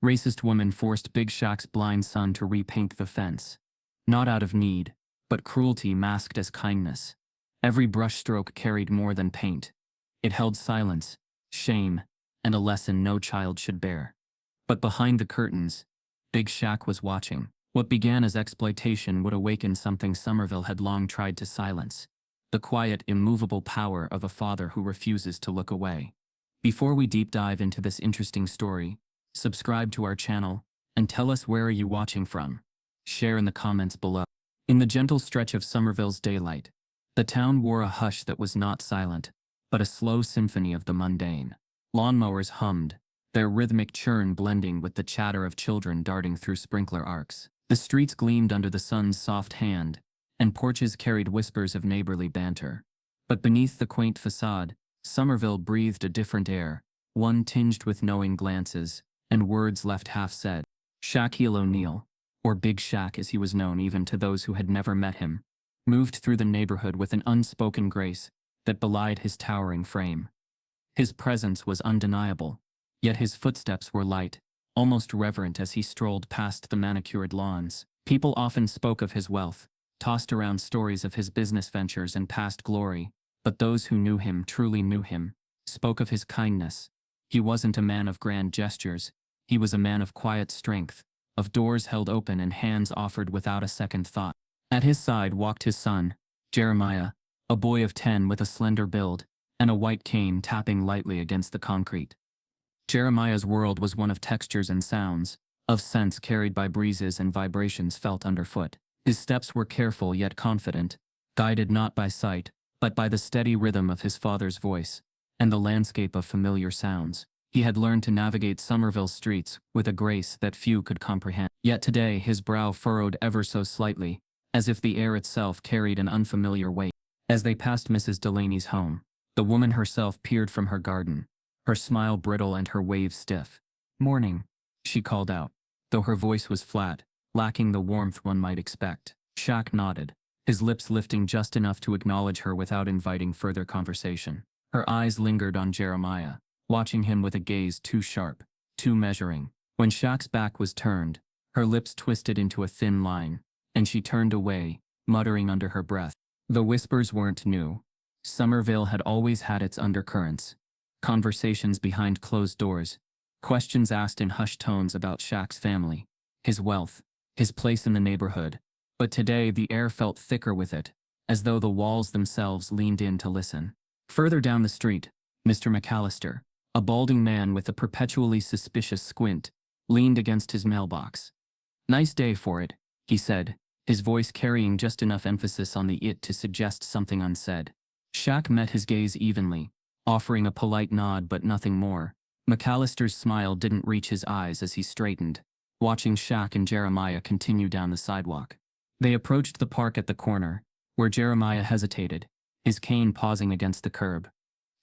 Racist woman forced Big Shaq's blind son to repaint the fence. Not out of need, but cruelty masked as kindness. Every brushstroke carried more than paint. It held silence, shame, and a lesson no child should bear. But behind the curtains, Big Shaq was watching. What began as exploitation would awaken something Somerville had long tried to silence: the quiet, immovable power of a father who refuses to look away. Before we deep dive into this interesting story, subscribe to our channel, and tell us where are you watching from. Share in the comments below. In the gentle stretch of Somerville's daylight, the town wore a hush that was not silent, but a slow symphony of the mundane. Lawnmowers hummed, their rhythmic churn blending with the chatter of children darting through sprinkler arcs. The streets gleamed under the sun's soft hand, and porches carried whispers of neighborly banter. But beneath the quaint facade, Somerville breathed a different air, one tinged with knowing glances, and words left half-said. Shaquille O'Neal, or Big Shaq as he was known even to those who had never met him, moved through the neighborhood with an unspoken grace that belied his towering frame. His presence was undeniable, yet his footsteps were light, almost reverent as he strolled past the manicured lawns. People often spoke of his wealth, tossed around stories of his business ventures and past glory, but those who knew him truly knew him, spoke of his kindness. He wasn't a man of grand gestures, he was a man of quiet strength, of doors held open and hands offered without a second thought. At his side walked his son, Jeremiah, a boy of 10 with a slender build, and a white cane tapping lightly against the concrete. Jeremiah's world was one of textures and sounds, of scents carried by breezes and vibrations felt underfoot. His steps were careful yet confident, guided not by sight, but by the steady rhythm of his father's voice, and the landscape of familiar sounds. He had learned to navigate Somerville's streets with a grace that few could comprehend. Yet today his brow furrowed ever so slightly, as if the air itself carried an unfamiliar weight. As they passed Mrs. Delaney's home, the woman herself peered from her garden, her smile brittle and her wave stiff. "Morning," she called out, though her voice was flat, lacking the warmth one might expect. Shaq nodded, his lips lifting just enough to acknowledge her without inviting further conversation. Her eyes lingered on Jeremiah, watching him with a gaze too sharp, too measuring. When Shaq's back was turned, her lips twisted into a thin line, and she turned away, muttering under her breath. The whispers weren't new. Somerville had always had its undercurrents. Conversations behind closed doors, questions asked in hushed tones about Shaq's family, his wealth, his place in the neighborhood. But today the air felt thicker with it, as though the walls themselves leaned in to listen. Further down the street, Mr. McAllister, a balding man with a perpetually suspicious squint, leaned against his mailbox. "Nice day for it," he said, his voice carrying just enough emphasis on the it to suggest something unsaid. Shaq met his gaze evenly, offering a polite nod but nothing more. McAllister's smile didn't reach his eyes as he straightened, watching Shaq and Jeremiah continue down the sidewalk. They approached the park at the corner, where Jeremiah hesitated, his cane pausing against the curb.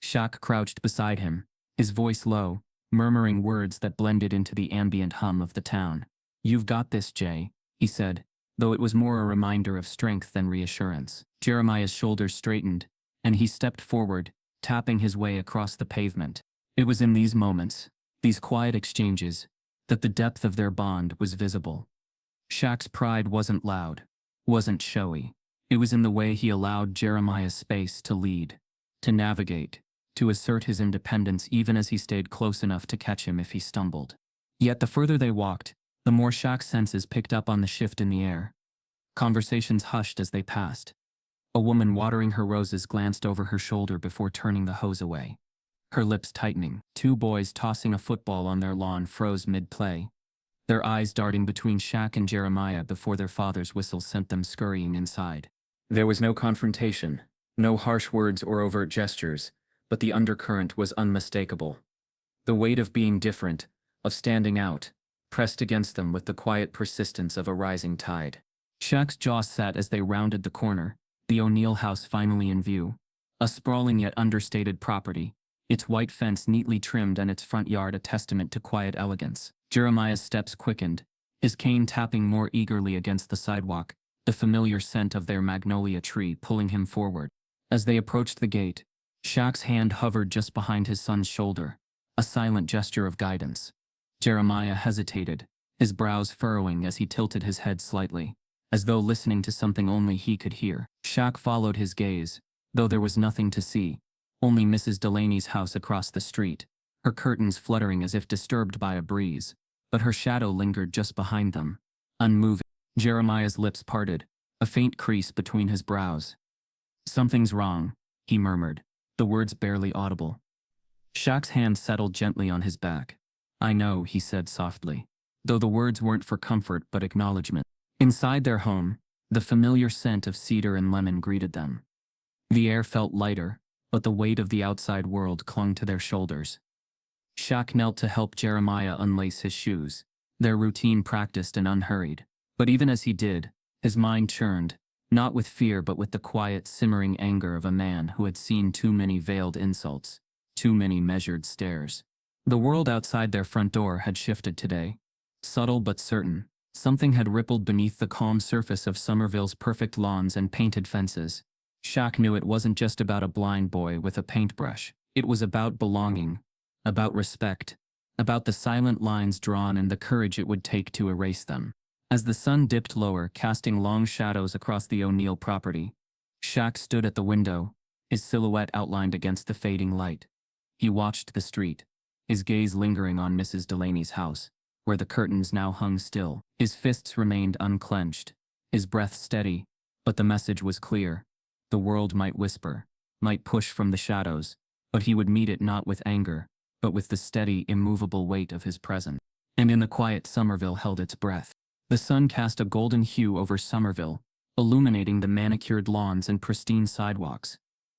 Shaq crouched beside him, his voice low, murmuring words that blended into the ambient hum of the town. "You've got this, Jay," he said, though it was more a reminder of strength than reassurance. Jeremiah's shoulders straightened, and he stepped forward, tapping his way across the pavement. It was in these moments, these quiet exchanges, that the depth of their bond was visible. Shaq's pride wasn't loud, wasn't showy. It was in the way he allowed Jeremiah's space to lead, to navigate, to assert his independence even as he stayed close enough to catch him if he stumbled. Yet the further they walked, the more Shaq's senses picked up on the shift in the air. Conversations hushed as they passed. A woman watering her roses glanced over her shoulder before turning the hose away, her lips tightening. Two boys tossing a football on their lawn froze mid-play, their eyes darting between Shaq and Jeremiah before their father's whistle sent them scurrying inside. There was no confrontation, no harsh words or overt gestures, but the undercurrent was unmistakable. The weight of being different, of standing out, pressed against them with the quiet persistence of a rising tide. Shaq's jaw set as they rounded the corner, the O'Neill house finally in view. A sprawling yet understated property, its white fence neatly trimmed and its front yard a testament to quiet elegance. Jeremiah's steps quickened, his cane tapping more eagerly against the sidewalk, the familiar scent of their magnolia tree pulling him forward. As they approached the gate, Shaq's hand hovered just behind his son's shoulder, a silent gesture of guidance. Jeremiah hesitated, his brows furrowing as he tilted his head slightly, as though listening to something only he could hear. Shaq followed his gaze, though there was nothing to see, only Mrs. Delaney's house across the street, her curtains fluttering as if disturbed by a breeze, but her shadow lingered just behind them, unmoving. Jeremiah's lips parted, a faint crease between his brows. "Something's wrong," he murmured, the words barely audible. Shaq's hand settled gently on his back. "I know," he said softly, though the words weren't for comfort but acknowledgement. Inside their home, the familiar scent of cedar and lemon greeted them. The air felt lighter, but the weight of the outside world clung to their shoulders. Shaq knelt to help Jeremiah unlace his shoes, their routine practiced and unhurried. But even as he did, his mind churned, not with fear but with the quiet, simmering anger of a man who had seen too many veiled insults, too many measured stares. The world outside their front door had shifted today. Subtle but certain, something had rippled beneath the calm surface of Somerville's perfect lawns and painted fences. Shaq knew it wasn't just about a blind boy with a paintbrush. It was about belonging, about respect, about the silent lines drawn and the courage it would take to erase them. As the sun dipped lower, casting long shadows across the O'Neill property, Shaq stood at the window, his silhouette outlined against the fading light. He watched the street, his gaze lingering on Mrs. Delaney's house, where the curtains now hung still. His fists remained unclenched, his breath steady, but the message was clear. The world might whisper, might push from the shadows, but he would meet it not with anger, but with the steady, immovable weight of his presence. And in the quiet, Somerville held its breath. The sun cast a golden hue over Somerville, illuminating the manicured lawns and pristine sidewalks.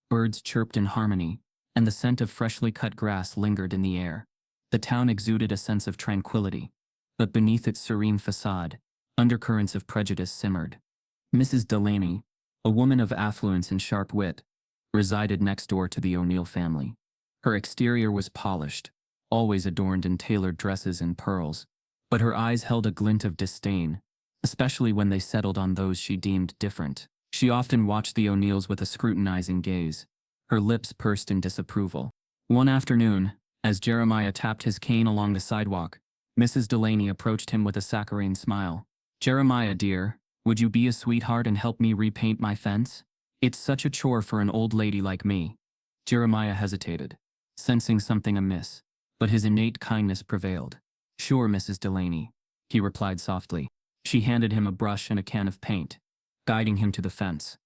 Birds chirped in harmony, and the scent of freshly cut grass lingered in the air. The town exuded a sense of tranquility, but beneath its serene facade, undercurrents of prejudice simmered. Mrs. Delaney, a woman of affluence and sharp wit, resided next door to the O'Neill family. Her exterior was polished, always adorned in tailored dresses and pearls, but her eyes held a glint of disdain, especially when they settled on those she deemed different. She often watched the O'Neills with a scrutinizing gaze, her lips pursed in disapproval. One afternoon, as Jeremiah tapped his cane along the sidewalk, Mrs. Delaney approached him with a saccharine smile. "Jeremiah, dear, would you be a sweetheart and help me repaint my fence? It's such a chore for an old lady like me." Jeremiah hesitated, sensing something amiss, but his innate kindness prevailed. "Sure, Mrs. Delaney," he replied softly. She handed him a brush and a can of paint, guiding him to the fence.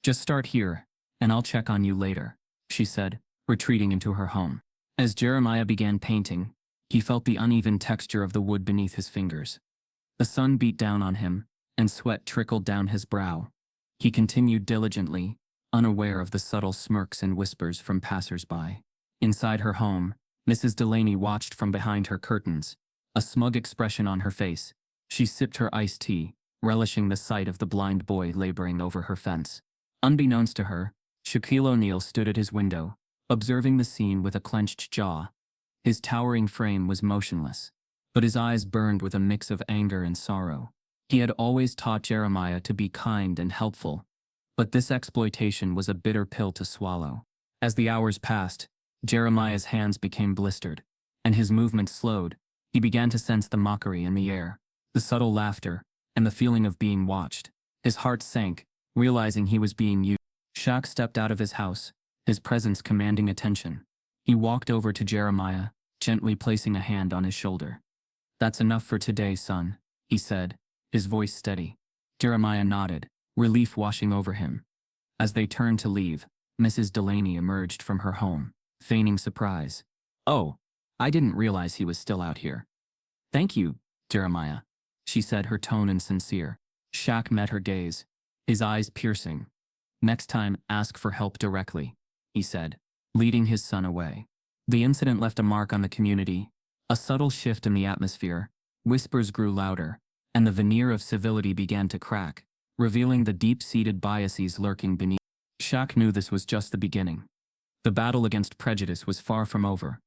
"Just start here, and I'll check on you later," she said, retreating into her home. As Jeremiah began painting, he felt the uneven texture of the wood beneath his fingers. The sun beat down on him, and sweat trickled down his brow. He continued diligently, unaware of the subtle smirks and whispers from passers-by. Inside her home, Mrs. Delaney watched from behind her curtains, a smug expression on her face. She sipped her iced tea, relishing the sight of the blind boy laboring over her fence. Unbeknownst to her, Shaquille O'Neal stood at his window, observing the scene with a clenched jaw. His towering frame was motionless, but his eyes burned with a mix of anger and sorrow. He had always taught Jeremiah to be kind and helpful, but this exploitation was a bitter pill to swallow. As the hours passed, Jeremiah's hands became blistered, and his movements slowed. He began to sense the mockery in the air, the subtle laughter, and the feeling of being watched. His heart sank, realizing he was being used. Shaq stepped out of his house, his presence commanding attention. He walked over to Jeremiah, gently placing a hand on his shoulder. "That's enough for today, son," he said, his voice steady. Jeremiah nodded, relief washing over him. As they turned to leave, Mrs. Delaney emerged from her home, feigning surprise. "Oh, I didn't realize he was still out here." "Thank you, Jeremiah," she said, her tone insincere. Shaq met her gaze, his eyes piercing. "Next time, ask for help directly," he said, leading his son away. The incident left a mark on the community, a subtle shift in the atmosphere. Whispers grew louder, and the veneer of civility began to crack, revealing the deep-seated biases lurking beneath. Shaq knew this was just the beginning. The battle against prejudice was far from over,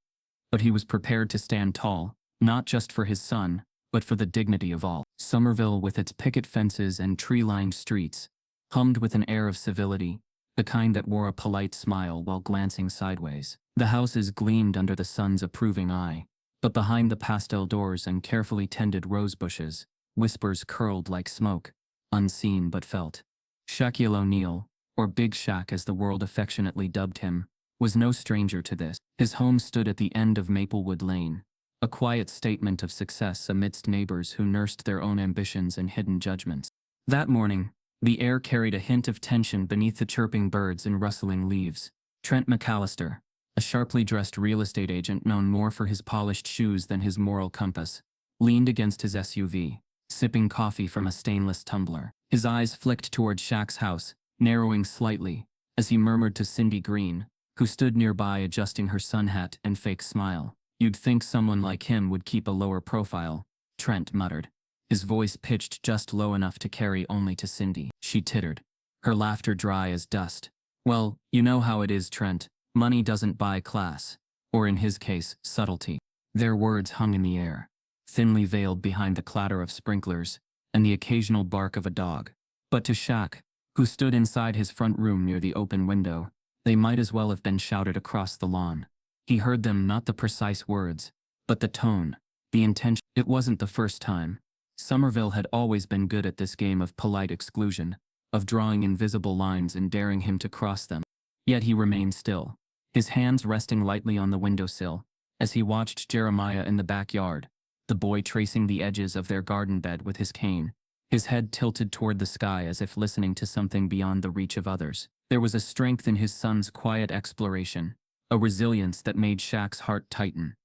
but he was prepared to stand tall, not just for his son, but for the dignity of all. Somerville, with its picket fences and tree-lined streets, hummed with an air of civility, the kind that wore a polite smile while glancing sideways. The houses gleamed under the sun's approving eye, But behind the pastel doors and carefully tended rose bushes, whispers curled like smoke, unseen but felt. Shaquille O'Neal, or Big Shaq as the world affectionately dubbed him, was no stranger to this. His home stood at the end of Maplewood Lane, a quiet statement of success amidst neighbors who nursed their own ambitions and hidden judgments. That morning, the air carried a hint of tension beneath the chirping birds and rustling leaves. Trent McAllister, a sharply dressed real estate agent known more for his polished shoes than his moral compass, leaned against his SUV, sipping coffee from a stainless tumbler. His eyes flicked toward Shaq's house, narrowing slightly, as he murmured to Cindy Green, who stood nearby adjusting her sun hat and fake smile. "You'd think someone like him would keep a lower profile," Trent muttered, his voice pitched just low enough to carry only to Cindy. She tittered, her laughter dry as dust. "Well, you know how it is, Trent. Money doesn't buy class. Or in his case, subtlety." Their words hung in the air, thinly veiled behind the clatter of sprinklers and the occasional bark of a dog. But to Shaq, who stood inside his front room near the open window, they might as well have been shouted across the lawn. He heard them, not the precise words, but the tone, the intention. It wasn't the first time. Somerville had always been good at this game of polite exclusion, of drawing invisible lines and daring him to cross them. Yet he remained still, his hands resting lightly on the windowsill, as he watched Jeremiah in the backyard, the boy tracing the edges of their garden bed with his cane, his head tilted toward the sky as if listening to something beyond the reach of others. There was a strength in his son's quiet exploration, a resilience that made Shaq's heart tighten.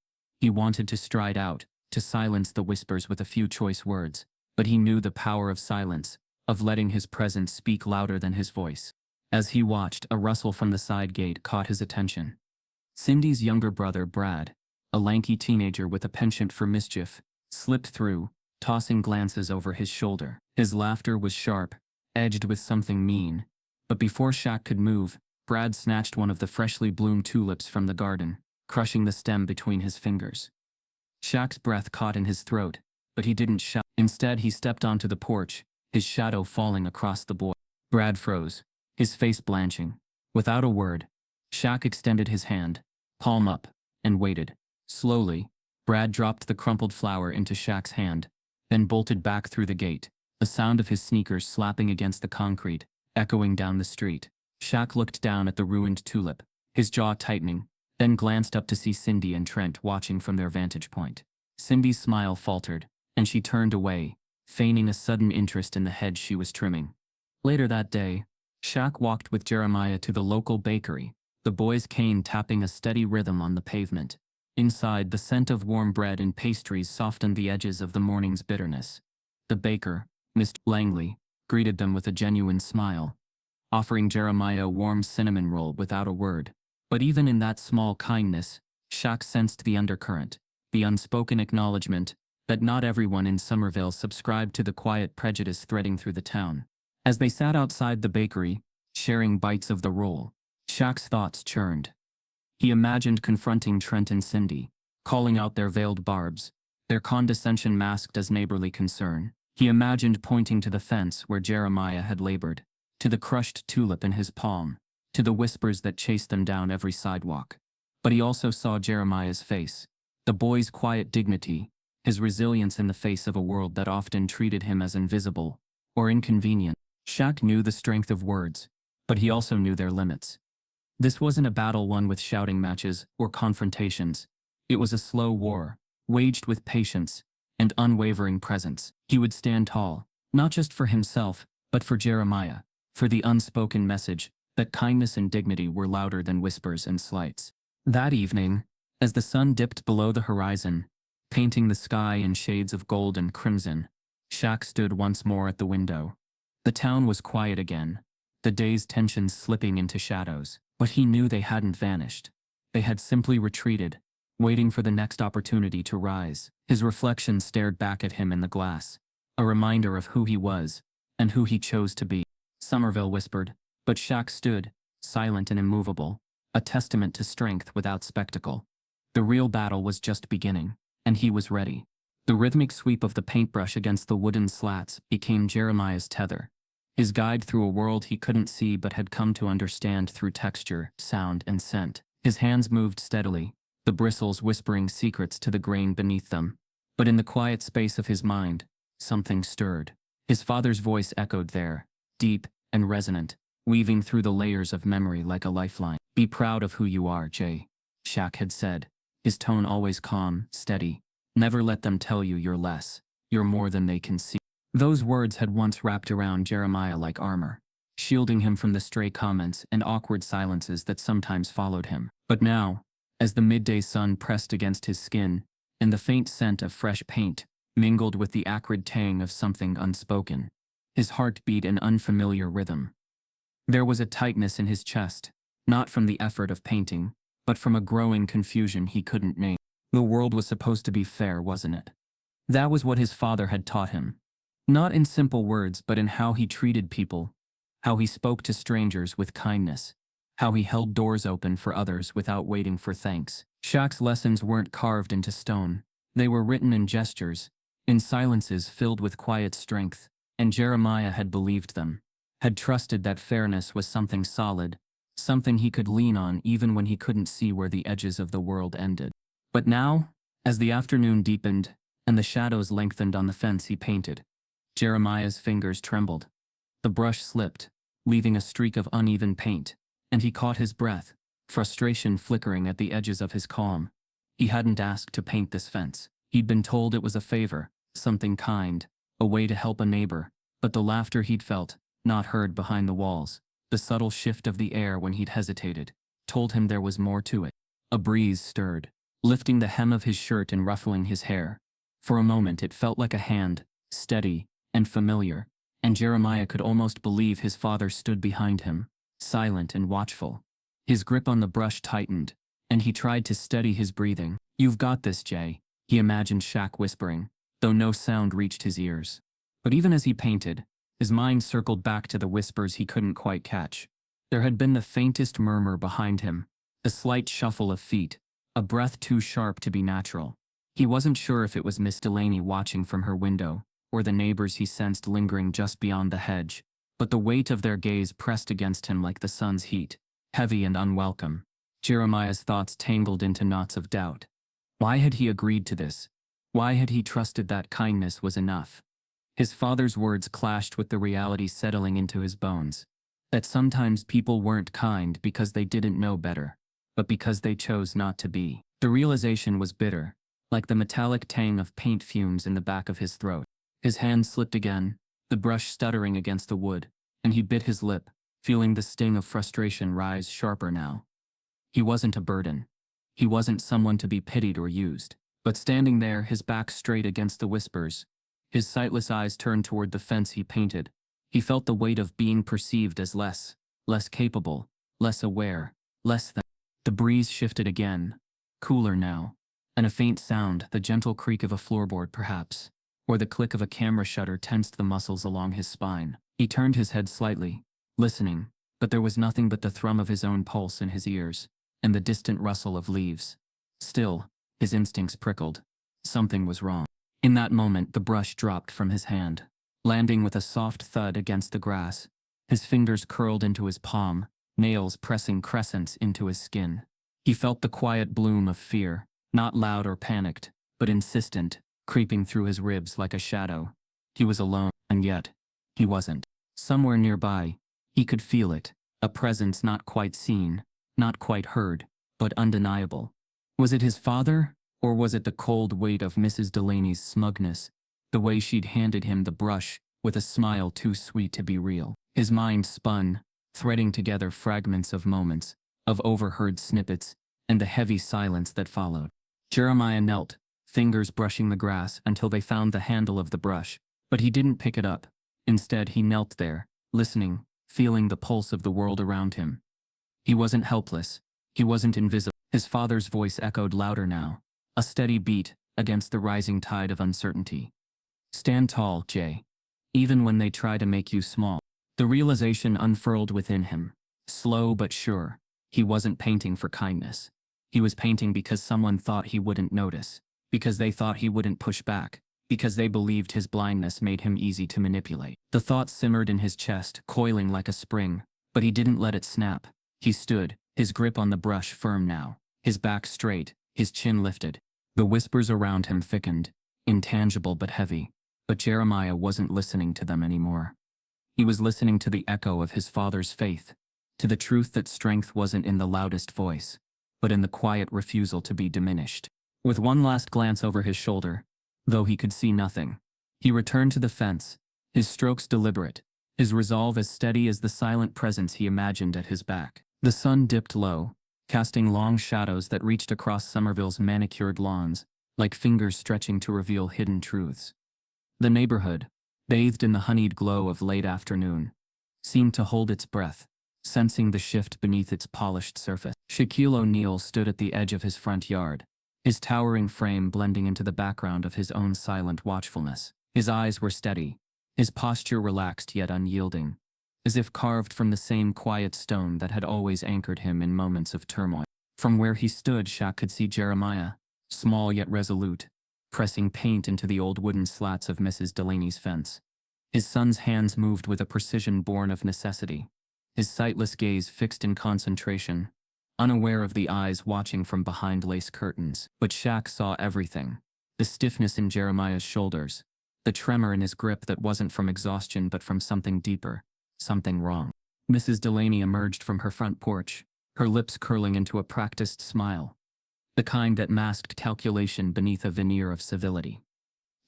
He wanted to stride out, to silence the whispers with a few choice words, but he knew the power of silence, of letting his presence speak louder than his voice. As he watched, a rustle from the side gate caught his attention. Cindy's younger brother, Brad, a lanky teenager with a penchant for mischief, slipped through, tossing glances over his shoulder. His laughter was sharp, edged with something mean, but before Shaq could move, Brad snatched one of the freshly bloomed tulips from the garden, crushing the stem between his fingers. Shaq's breath caught in his throat, but he didn't shout. Instead, he stepped onto the porch, his shadow falling across the boy. Brad froze, his face blanching. Without a word, Shaq extended his hand, palm up, and waited. Slowly, Brad dropped the crumpled flower into Shaq's hand, then bolted back through the gate, the sound of his sneakers slapping against the concrete, echoing down the street. Shaq looked down at the ruined tulip, his jaw tightening, then glanced up to see Cindy and Trent watching from their vantage point. Cindy's smile faltered, and she turned away, feigning a sudden interest in the hedge she was trimming. Later that day, Shaq walked with Jeremiah to the local bakery, the boy's cane tapping a steady rhythm on the pavement. Inside, the scent of warm bread and pastries softened the edges of the morning's bitterness. The baker, Mr. Langley, greeted them with a genuine smile, offering Jeremiah a warm cinnamon roll without a word. But even in that small kindness, Shaq sensed the undercurrent, the unspoken acknowledgement that not everyone in Somerville subscribed to the quiet prejudice threading through the town. As they sat outside the bakery, sharing bites of the roll, Shaq's thoughts churned. He imagined confronting Trent and Cindy, calling out their veiled barbs, their condescension masked as neighborly concern. He imagined pointing to the fence where Jeremiah had labored, to the crushed tulip in his palm, to the whispers that chased them down every sidewalk. But he also saw Jeremiah's face, the boy's quiet dignity, his resilience in the face of a world that often treated him as invisible or inconvenient. Shaq knew the strength of words, but he also knew their limits. This wasn't a battle won with shouting matches or confrontations. It was a slow war, waged with patience and unwavering presence. He would stand tall, not just for himself, but for Jeremiah, for the unspoken message that kindness and dignity were louder than whispers and slights. That evening, as the sun dipped below the horizon, painting the sky in shades of gold and crimson, Shaq stood once more at the window. The town was quiet again, the day's tensions slipping into shadows, but he knew they hadn't vanished. They had simply retreated, waiting for the next opportunity to rise. His reflection stared back at him in the glass, a reminder of who he was and who he chose to be. Somerville whispered, but Shaq stood, silent and immovable, a testament to strength without spectacle. The real battle was just beginning, and he was ready. The rhythmic sweep of the paintbrush against the wooden slats became Jeremiah's tether, his guide through a world he couldn't see but had come to understand through texture, sound, and scent. His hands moved steadily, the bristles whispering secrets to the grain beneath them. But in the quiet space of his mind, something stirred. His father's voice echoed there, deep and resonant, weaving through the layers of memory like a lifeline. "Be proud of who you are, Jay," Shaq had said, his tone always calm, steady. "Never let them tell you you're less. You're more than they can see." Those words had once wrapped around Jeremiah like armor, shielding him from the stray comments and awkward silences that sometimes followed him. But now, as the midday sun pressed against his skin, and the faint scent of fresh paint mingled with the acrid tang of something unspoken, his heart beat an unfamiliar rhythm. There was a tightness in his chest, not from the effort of painting, but from a growing confusion he couldn't name. The world was supposed to be fair, wasn't it? That was what his father had taught him. Not in simple words, but in how he treated people, how he spoke to strangers with kindness, how he held doors open for others without waiting for thanks. Shaq's lessons weren't carved into stone. They were written in gestures, in silences filled with quiet strength, and Jeremiah had believed them, had trusted that fairness was something solid, something he could lean on even when he couldn't see where the edges of the world ended. But now, as the afternoon deepened and the shadows lengthened on the fence he painted, Jeremiah's fingers trembled. The brush slipped, leaving a streak of uneven paint, and he caught his breath, frustration flickering at the edges of his calm. He hadn't asked to paint this fence. He'd been told it was a favor, something kind, a way to help a neighbor, but the laughter he'd felt, not heard behind the walls, the subtle shift of the air when he'd hesitated, told him there was more to it. A breeze stirred, lifting the hem of his shirt and ruffling his hair. For a moment it felt like a hand, steady and familiar, and Jeremiah could almost believe his father stood behind him, silent and watchful. His grip on the brush tightened, and he tried to steady his breathing. "You've got this, Jay," he imagined Shaq whispering, though no sound reached his ears. But even as he painted, his mind circled back to the whispers he couldn't quite catch. There had been the faintest murmur behind him, a slight shuffle of feet, a breath too sharp to be natural. He wasn't sure if it was Miss Delaney watching from her window, or the neighbors he sensed lingering just beyond the hedge, but the weight of their gaze pressed against him like the sun's heat, heavy and unwelcome. Jeremiah's thoughts tangled into knots of doubt. Why had he agreed to this? Why had he trusted that kindness was enough? His father's words clashed with the reality settling into his bones, that sometimes people weren't kind because they didn't know better, but because they chose not to be. The realization was bitter, like the metallic tang of paint fumes in the back of his throat. His hand slipped again, the brush stuttering against the wood, and he bit his lip, feeling the sting of frustration rise sharper now. He wasn't a burden. He wasn't someone to be pitied or used. But standing there, his back straight against the whispers, his sightless eyes turned toward the fence he painted, he felt the weight of being perceived as less capable, less aware, less than. The breeze shifted again, cooler now, and a faint sound, the gentle creak of a floorboard perhaps, or the click of a camera shutter tensed the muscles along his spine. He turned his head slightly, listening, but there was nothing but the thrum of his own pulse in his ears, and the distant rustle of leaves. Still, his instincts prickled. Something was wrong. In that moment, the brush dropped from his hand, landing with a soft thud against the grass. His fingers curled into his palm, nails pressing crescents into his skin. He felt the quiet bloom of fear, not loud or panicked, but insistent, creeping through his ribs like a shadow. He was alone, and yet, he wasn't. Somewhere nearby, he could feel it, a presence not quite seen, not quite heard, but undeniable. Was it his father, or was it the cold weight of Mrs. Delaney's smugness, the way she'd handed him the brush with a smile too sweet to be real? His mind spun, threading together fragments of moments, of overheard snippets, and the heavy silence that followed. Jeremiah knelt, fingers brushing the grass until they found the handle of the brush, but he didn't pick it up. Instead, he knelt there, listening, feeling the pulse of the world around him. He wasn't helpless. He wasn't invisible. His father's voice echoed louder now, a steady beat against the rising tide of uncertainty. "Stand tall, Jay. Even when they try to make you small." The realization unfurled within him, slow but sure. He wasn't painting for kindness. He was painting because someone thought he wouldn't notice, because they thought he wouldn't push back, because they believed his blindness made him easy to manipulate. The thought simmered in his chest, coiling like a spring, but he didn't let it snap. He stood, his grip on the brush firm now, his back straight, His chin lifted. The whispers around him thickened, intangible but heavy. But Jeremiah wasn't listening to them anymore. He was listening to the echo of his father's faith, to the truth that strength wasn't in the loudest voice, but in the quiet refusal to be diminished. With one last glance over his shoulder, though he could see nothing, he returned to the fence, his strokes deliberate, his resolve as steady as the silent presence he imagined at his back. The sun dipped low, casting long shadows that reached across Somerville's manicured lawns, like fingers stretching to reveal hidden truths. The neighborhood, bathed in the honeyed glow of late afternoon, seemed to hold its breath, sensing the shift beneath its polished surface. Shaquille O'Neal stood at the edge of his front yard, his towering frame blending into the background of his own silent watchfulness. His eyes were steady, his posture relaxed yet unyielding, as if carved from the same quiet stone that had always anchored him in moments of turmoil. From where he stood, Shaq could see Jeremiah, small yet resolute, pressing paint into the old wooden slats of Mrs. Delaney's fence. His son's hands moved with a precision born of necessity, his sightless gaze fixed in concentration, unaware of the eyes watching from behind lace curtains. But Shaq saw everything. The stiffness in Jeremiah's shoulders, the tremor in his grip that wasn't from exhaustion but from something deeper, something wrong. Mrs. Delaney emerged from her front porch, her lips curling into a practiced smile, the kind that masked calculation beneath a veneer of civility.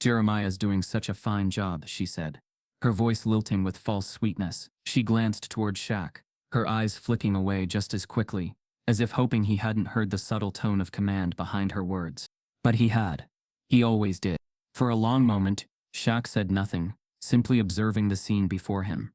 "Jeremiah's doing such a fine job," she said, her voice lilting with false sweetness. She glanced toward Shaq, her eyes flicking away just as quickly, as if hoping he hadn't heard the subtle tone of command behind her words. But he had. He always did. For a long moment, Shaq said nothing, simply observing the scene before him.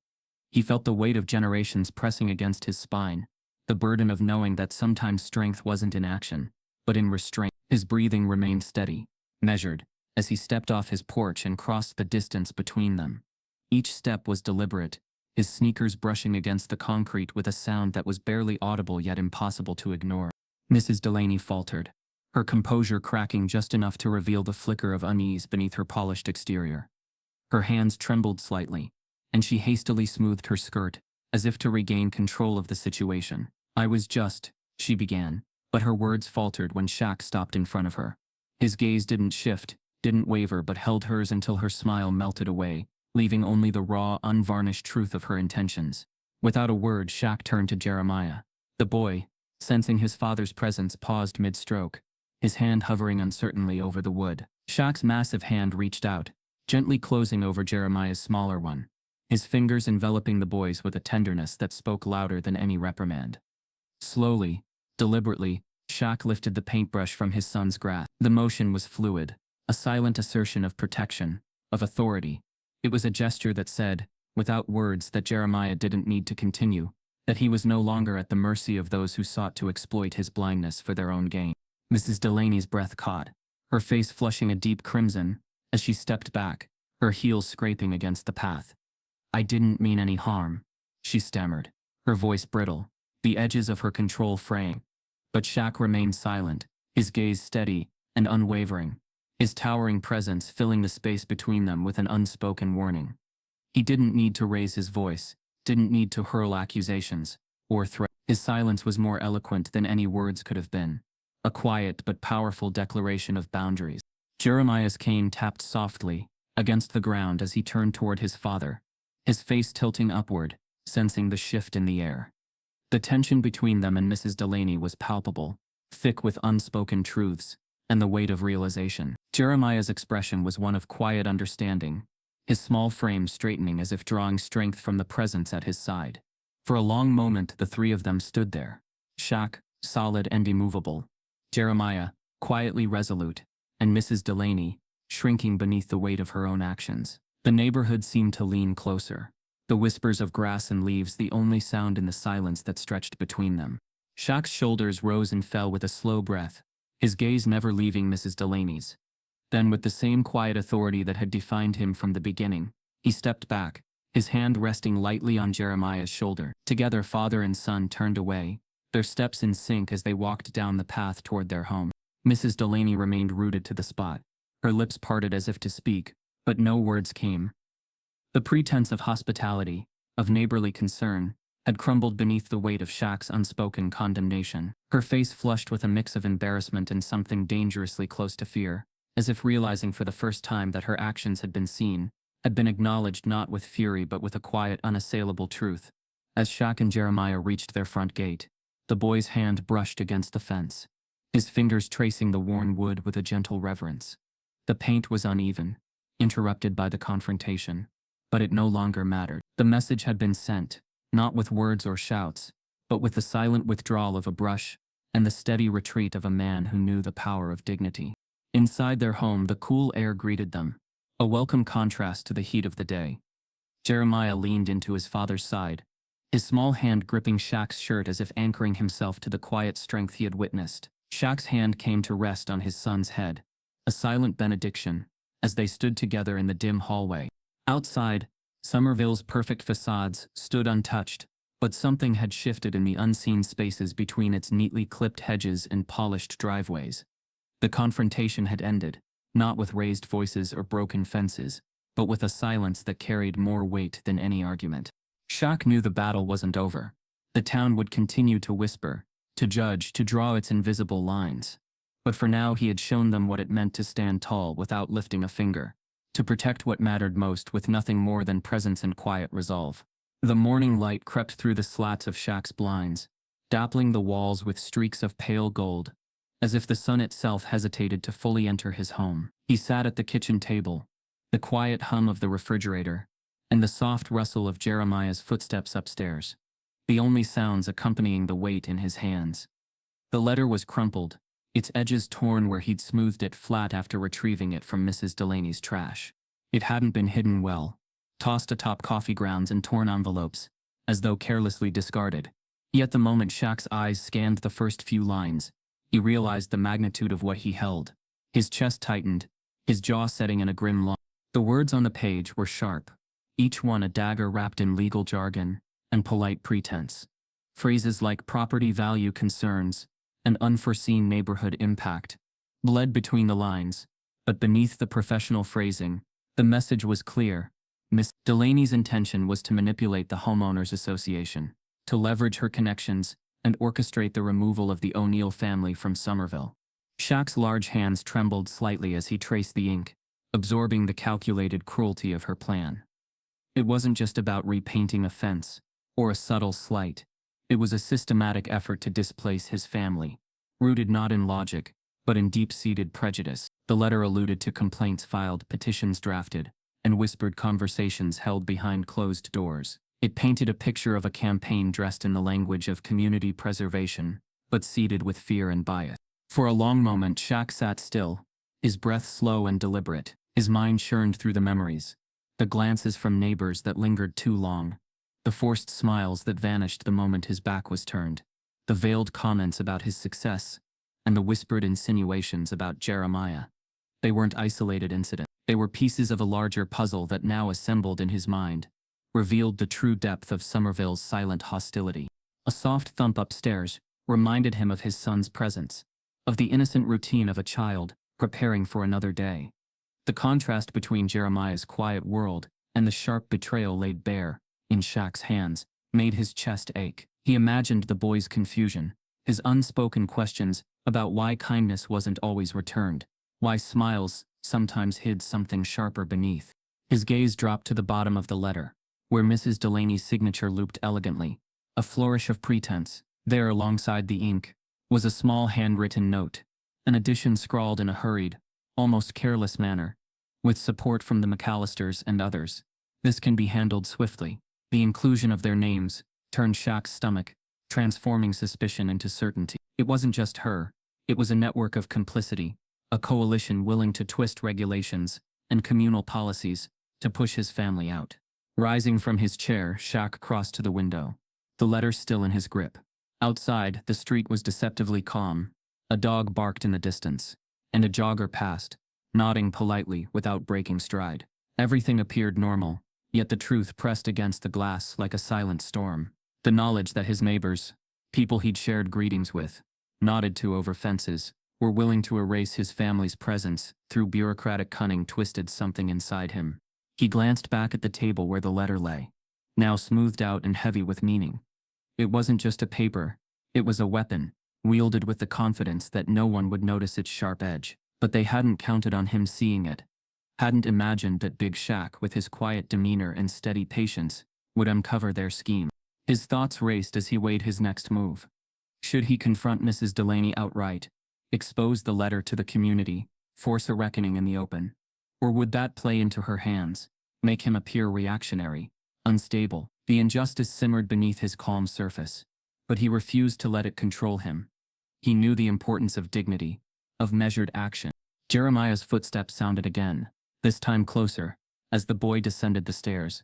He felt the weight of generations pressing against his spine, the burden of knowing that sometimes strength wasn't in action, but in restraint. His breathing remained steady, measured, as he stepped off his porch and crossed the distance between them. Each step was deliberate, his sneakers brushing against the concrete with a sound that was barely audible yet impossible to ignore. Mrs. Delaney faltered, her composure cracking just enough to reveal the flicker of unease beneath her polished exterior. Her hands trembled slightly, and she hastily smoothed her skirt, as if to regain control of the situation. She began, but her words faltered when Shaq stopped in front of her. His gaze didn't shift, didn't waver, but held hers until her smile melted away, leaving only the raw, unvarnished truth of her intentions. Without a word, Shaq turned to Jeremiah. The boy, sensing his father's presence, paused mid-stroke, his hand hovering uncertainly over the wood. Shaq's massive hand reached out, gently closing over Jeremiah's smaller one, his fingers enveloping the boy's with a tenderness that spoke louder than any reprimand. Slowly, deliberately, Shaq lifted the paintbrush from his son's grasp. The motion was fluid, a silent assertion of protection, of authority. It was a gesture that said, without words, that Jeremiah didn't need to continue, that he was no longer at the mercy of those who sought to exploit his blindness for their own gain. Mrs. Delaney's breath caught, her face flushing a deep crimson, as she stepped back, her heels scraping against the path. "I didn't mean any harm," she stammered, her voice brittle, the edges of her control fraying. But Shaq remained silent, his gaze steady and unwavering, his towering presence filling the space between them with an unspoken warning. He didn't need to raise his voice, didn't need to hurl accusations or threats. His silence was more eloquent than any words could have been, a quiet but powerful declaration of boundaries. Jeremiah's cane tapped softly against the ground as he turned toward his father, his face tilting upward, sensing the shift in the air. The tension between them and Mrs. Delaney was palpable, thick with unspoken truths and the weight of realization. Jeremiah's expression was one of quiet understanding, his small frame straightening as if drawing strength from the presence at his side. For a long moment the three of them stood there, Shaq, solid and immovable, Jeremiah, quietly resolute, and Mrs. Delaney, shrinking beneath the weight of her own actions. The neighborhood seemed to lean closer, the whispers of grass and leaves the only sound in the silence that stretched between them. Shaq's shoulders rose and fell with a slow breath, his gaze never leaving Mrs. Delaney's. Then, with the same quiet authority that had defined him from the beginning, he stepped back, his hand resting lightly on Jeremiah's shoulder. Together, father and son turned away, their steps in sync as they walked down the path toward their home. Mrs. Delaney remained rooted to the spot, her lips parted as if to speak, but no words came. The pretense of hospitality, of neighborly concern, had crumbled beneath the weight of Shaq's unspoken condemnation. Her face flushed with a mix of embarrassment and something dangerously close to fear, as if realizing for the first time that her actions had been seen, had been acknowledged not with fury but with a quiet, unassailable truth. As Shaq and Jeremiah reached their front gate, the boy's hand brushed against the fence, his fingers tracing the worn wood with a gentle reverence. The paint was uneven, interrupted by the confrontation, but it no longer mattered. The message had been sent, not with words or shouts, but with the silent withdrawal of a brush and the steady retreat of a man who knew the power of dignity. Inside their home, the cool air greeted them, a welcome contrast to the heat of the day. Jeremiah leaned into his father's side, his small hand gripping Shaq's shirt as if anchoring himself to the quiet strength he had witnessed. Shaq's hand came to rest on his son's head, a silent benediction, as they stood together in the dim hallway. Outside, Somerville's perfect facades stood untouched, but something had shifted in the unseen spaces between its neatly clipped hedges and polished driveways. The confrontation had ended, not with raised voices or broken fences, but with a silence that carried more weight than any argument. Shaq knew the battle wasn't over. The town would continue to whisper, to judge, to draw its invisible lines. But for now he had shown them what it meant to stand tall without lifting a finger, to protect what mattered most with nothing more than presence and quiet resolve. The morning light crept through the slats of Shaq's blinds, dappling the walls with streaks of pale gold, as if the sun itself hesitated to fully enter his home. He sat at the kitchen table, the quiet hum of the refrigerator, and the soft rustle of Jeremiah's footsteps upstairs, the only sounds accompanying the weight in his hands. The letter was crumpled, its edges torn where he'd smoothed it flat after retrieving it from Mrs. Delaney's trash. It hadn't been hidden well, tossed atop coffee grounds and torn envelopes, as though carelessly discarded. Yet the moment Shaq's eyes scanned the first few lines, he realized the magnitude of what he held. His chest tightened, his jaw setting in a grim line. The words on the page were sharp, each one a dagger wrapped in legal jargon and polite pretense. Phrases like property value concerns and unforeseen neighborhood impact bled between the lines, but beneath the professional phrasing, the message was clear. Miss Delaney's intention was to manipulate the homeowners association, to leverage her connections and orchestrate the removal of the O'Neill family from Somerville. Shaq's large hands trembled slightly as he traced the ink, absorbing the calculated cruelty of her plan. It wasn't just about repainting a fence, or a subtle slight. It was a systematic effort to displace his family, rooted not in logic, but in deep-seated prejudice. The letter alluded to complaints filed, petitions drafted, and whispered conversations held behind closed doors. It painted a picture of a campaign dressed in the language of community preservation, but seeded with fear and bias. For a long moment Shaq sat still, his breath slow and deliberate, his mind churned through the memories, the glances from neighbors that lingered too long, the forced smiles that vanished the moment his back was turned, the veiled comments about his success, and the whispered insinuations about Jeremiah. They weren't isolated incidents. They were pieces of a larger puzzle that now assembled in his mind, revealed the true depth of Somerville's silent hostility. A soft thump upstairs reminded him of his son's presence, of the innocent routine of a child preparing for another day. The contrast between Jeremiah's quiet world and the sharp betrayal laid bare in Shaq's hands made his chest ache. He imagined the boy's confusion, his unspoken questions about why kindness wasn't always returned, why smiles sometimes hid something sharper beneath. His gaze dropped to the bottom of the letter, where Mrs. Delaney's signature looped elegantly, a flourish of pretense. There, alongside the ink, was a small handwritten note, an addition scrawled in a hurried, almost careless manner, with support from the McAllisters and others. This can be handled swiftly. The inclusion of their names turned Shaq's stomach, transforming suspicion into certainty. It wasn't just her, it was a network of complicity, a coalition willing to twist regulations and communal policies to push his family out. Rising from his chair, Shaq crossed to the window, the letter still in his grip. Outside, the street was deceptively calm. A dog barked in the distance, and a jogger passed, nodding politely without breaking stride. Everything appeared normal, yet the truth pressed against the glass like a silent storm. The knowledge that his neighbors, people he'd shared greetings with, nodded to over fences, were willing to erase his family's presence through bureaucratic cunning twisted something inside him. He glanced back at the table where the letter lay, now smoothed out and heavy with meaning. It wasn't just a paper. It was a weapon, wielded with the confidence that no one would notice its sharp edge. But they hadn't counted on him seeing it. Hadn't imagined that Big Shaq, with his quiet demeanor and steady patience, would uncover their scheme. His thoughts raced as he weighed his next move. Should he confront Mrs. Delaney outright, expose the letter to the community, force a reckoning in the open? Or would that play into her hands, make him appear reactionary, unstable? The injustice simmered beneath his calm surface, but he refused to let it control him. He knew the importance of dignity, of measured action. Jeremiah's footsteps sounded again, this time closer, as the boy descended the stairs.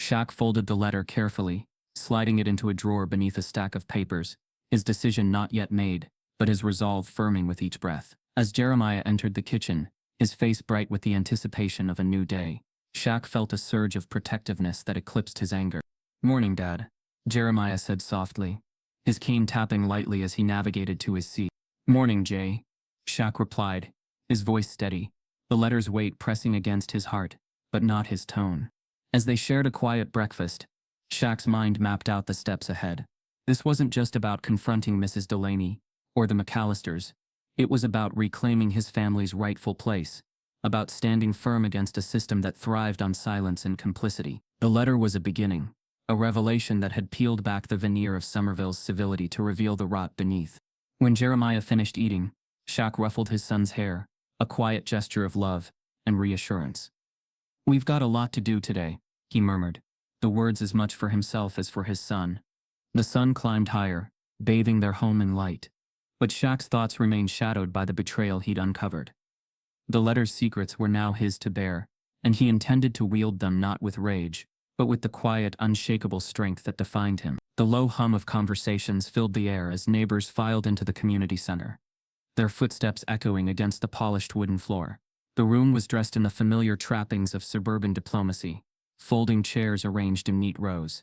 Shaq folded the letter carefully, sliding it into a drawer beneath a stack of papers, his decision not yet made, but his resolve firming with each breath. As Jeremiah entered the kitchen, his face bright with the anticipation of a new day, Shaq felt a surge of protectiveness that eclipsed his anger. "Morning, Dad," Jeremiah said softly, his cane tapping lightly as he navigated to his seat. "Morning, Jay," Shaq replied, his voice steady, the letter's weight pressing against his heart, but not his tone. As they shared a quiet breakfast, Shaq's mind mapped out the steps ahead. This wasn't just about confronting Mrs. Delaney, or the McAllisters. It was about reclaiming his family's rightful place, about standing firm against a system that thrived on silence and complicity. The letter was a beginning, a revelation that had peeled back the veneer of Somerville's civility to reveal the rot beneath. When Jeremiah finished eating, Shaq ruffled his son's hair, a quiet gesture of love and reassurance. "We've got a lot to do today," he murmured, the words as much for himself as for his son. The sun climbed higher, bathing their home in light, but Shaq's thoughts remained shadowed by the betrayal he'd uncovered. The letter's secrets were now his to bear, and he intended to wield them not with rage, but with the quiet, unshakable strength that defined him. The low hum of conversations filled the air as neighbors filed into the community center, their footsteps echoing against the polished wooden floor. The room was dressed in the familiar trappings of suburban diplomacy, folding chairs arranged in neat rows,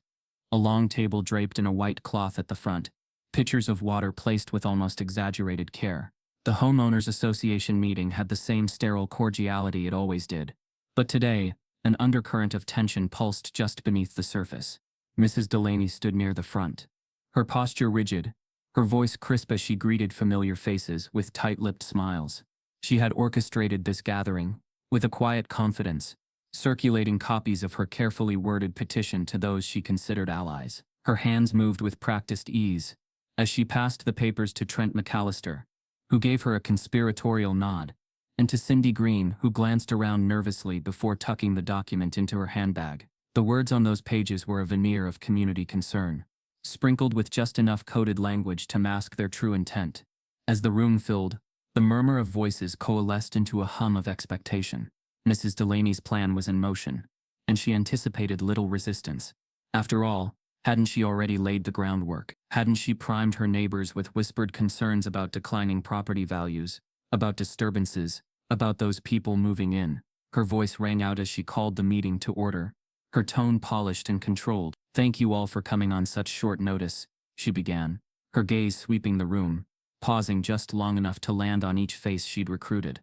a long table draped in a white cloth at the front, pitchers of water placed with almost exaggerated care. The homeowners association meeting had the same sterile cordiality it always did. But today, an undercurrent of tension pulsed just beneath the surface. Mrs. Delaney stood near the front, her posture rigid, her voice crisp as she greeted familiar faces with tight-lipped smiles. She had orchestrated this gathering, with a quiet confidence, circulating copies of her carefully worded petition to those she considered allies. Her hands moved with practiced ease, as she passed the papers to Trent McAllister, who gave her a conspiratorial nod, and to Cindy Green, who glanced around nervously before tucking the document into her handbag. The words on those pages were a veneer of community concern, sprinkled with just enough coded language to mask their true intent. As the room filled, the murmur of voices coalesced into a hum of expectation. Mrs. Delaney's plan was in motion, and she anticipated little resistance. After all, hadn't she already laid the groundwork? Hadn't she primed her neighbors with whispered concerns about declining property values, about disturbances, about those people moving in? Her voice rang out as she called the meeting to order, her tone polished and controlled. "Thank you all for coming on such short notice," she began, her gaze sweeping the room, pausing just long enough to land on each face she'd recruited.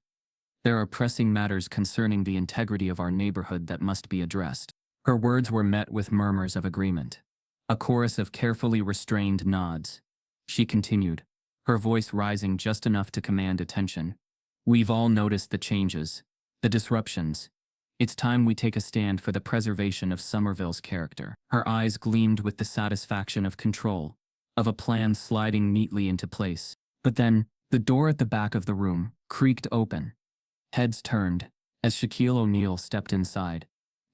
"There are pressing matters concerning the integrity of our neighborhood that must be addressed." Her words were met with murmurs of agreement, a chorus of carefully restrained nods. She continued, her voice rising just enough to command attention. "We've all noticed the changes, the disruptions. It's time we take a stand for the preservation of Somerville's character." Her eyes gleamed with the satisfaction of control, of a plan sliding neatly into place. But then, the door at the back of the room creaked open. Heads turned, as Shaquille O'Neal stepped inside,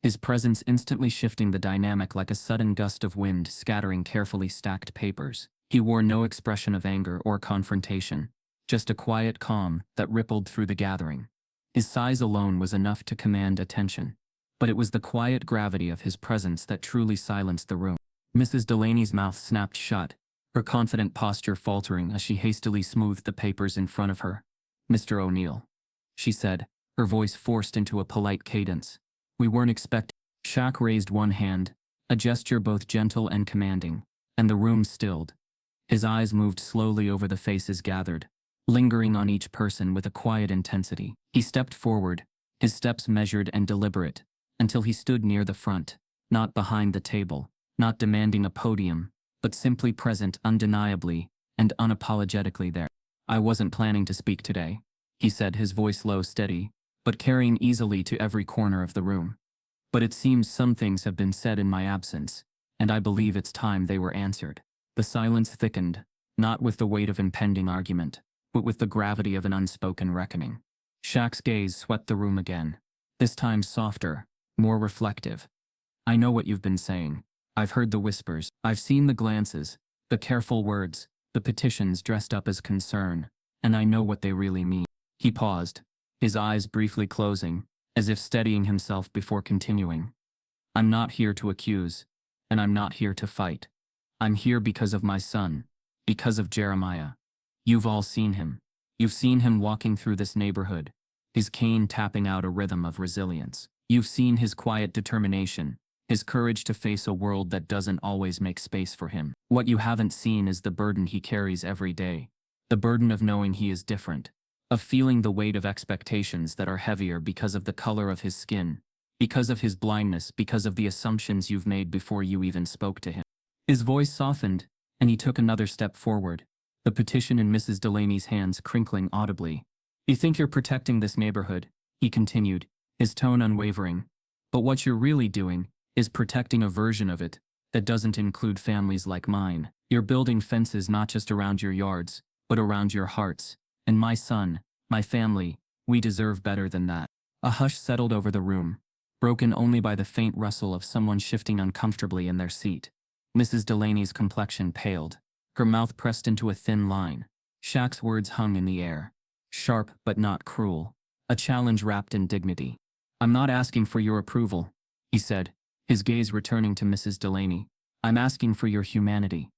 his presence instantly shifting the dynamic like a sudden gust of wind scattering carefully stacked papers. He wore no expression of anger or confrontation, just a quiet calm that rippled through the gathering. His size alone was enough to command attention, but it was the quiet gravity of his presence that truly silenced the room. Mrs. Delaney's mouth snapped shut, her confident posture faltering as she hastily smoothed the papers in front of her. "Mr. O'Neal," she said, her voice forced into a polite cadence. "We weren't expecting." Shaq raised one hand, a gesture both gentle and commanding, and the room stilled. His eyes moved slowly over the faces gathered, lingering on each person with a quiet intensity. He stepped forward, his steps measured and deliberate, until he stood near the front, not behind the table, not demanding a podium, but simply present, undeniably and unapologetically there. "I wasn't planning to speak today," he said, his voice low, steady, but carrying easily to every corner of the room. "But it seems some things have been said in my absence, and I believe it's time they were answered." The silence thickened, not with the weight of impending argument, but with the gravity of an unspoken reckoning. Shaq's gaze swept the room again, this time softer, more reflective. "I know what you've been saying. I've heard the whispers. I've seen the glances, the careful words, the petitions dressed up as concern, and I know what they really mean." He paused, his eyes briefly closing, as if steadying himself before continuing. "I'm not here to accuse, and I'm not here to fight. I'm here because of my son, because of Jeremiah. You've all seen him. You've seen him walking through this neighborhood, his cane tapping out a rhythm of resilience. You've seen his quiet determination, his courage to face a world that doesn't always make space for him. What you haven't seen is the burden he carries every day, the burden of knowing he is different, of feeling the weight of expectations that are heavier because of the color of his skin, because of his blindness, because of the assumptions you've made before you even spoke to him." His voice softened, and he took another step forward, the petition in Mrs. Delaney's hands crinkling audibly. "You think you're protecting this neighborhood," he continued, his tone unwavering, "but what you're really doing is protecting a version of it that doesn't include families like mine. You're building fences not just around your yards, but around your hearts. And my son, my family, we deserve better than that." A hush settled over the room, broken only by the faint rustle of someone shifting uncomfortably in their seat. Mrs. Delaney's complexion paled, her mouth pressed into a thin line. Shaq's words hung in the air, sharp but not cruel, a challenge wrapped in dignity. "I'm not asking for your approval," he said, his gaze returning to Mrs. Delaney. "I'm asking for your humanity.